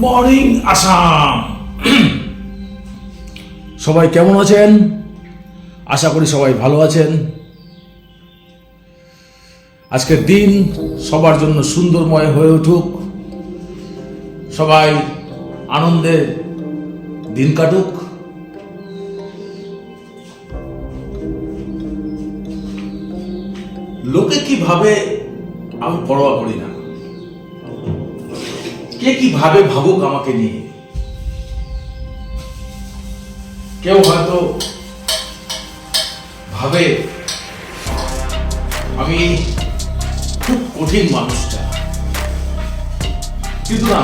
Morning Assam. সবাই কেমন আছেন? আশা করি সবাই ভালো আছেন। আজকের দিন সবার জন্য সুন্দরময় হয়ে উঠুক, সবাই আনন্দে দিন কাটুক। লোকে কি ভাবে আমি পরোয়া করি না, কে কি ভাবে ভাবুক আমাকে নিয়ে। কেউ হয়তো ভাবে আমি খুব কঠিন মানুষটা, কিন্তু না,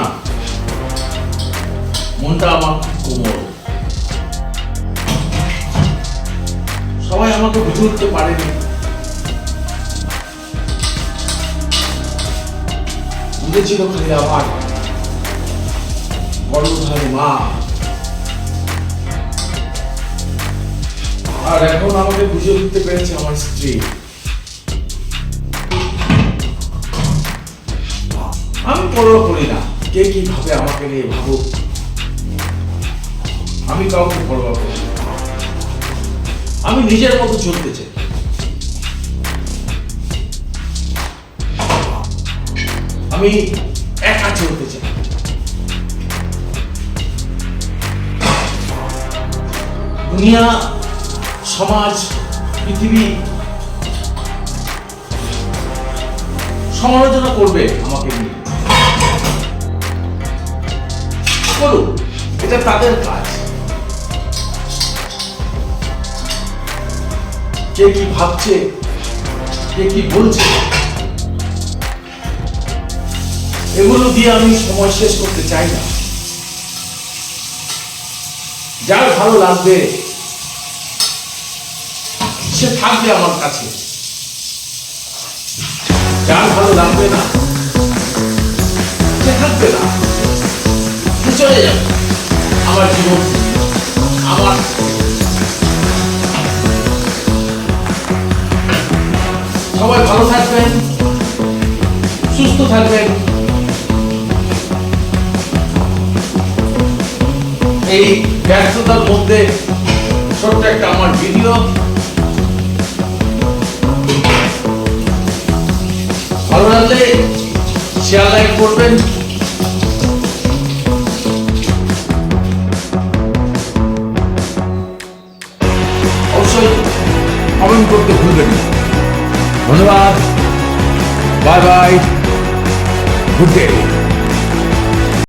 মনটা আমার খুব কোমল। সবাই আমাকে বুঝে উঠতে পারেনি, বুঝেছিল খালি আমার গর্ভধারী মা। আর এখন আমাকে বুঝে উঠতে পেরেছে আমার স্ত্রী। আমি পরোয়া করি না কে কি ভাবে আমাকে নিয়ে ভাবুক, আমি কাউকে পরোয়া করি না। আমি নিজের মতো চলতে চাই। আমি একা চলতে চাই। দুনিয়া, সমাজ, পৃথিবী সমালোচনা করবে আমাকে নিয়ে, করুক, এটা তাদের কাজ। কে কি ভাবছে, কে কি বলছে, এগুলো দিয়ে আমি সময় শেষ করতে চাই না। যার ভালো লাগবে সে থাকবে আমার কাছে, যার ভালো লাগবে না সে থাকবে না, সে চলে যাবে। আমার জীবন আমার। সবাই ভালো থাকবেন, সুস্থ থাকবেন। এই ব্যস্ততার মধ্যে ছোট্ট একটা আমার ভিডিও, ভালো লাগলে শেয়ার লাইক করবেন। অবশ্যই কমেন্ট করতে ভুলবেন না। ধন্যবাদ, বাই বাই, গুড ডে।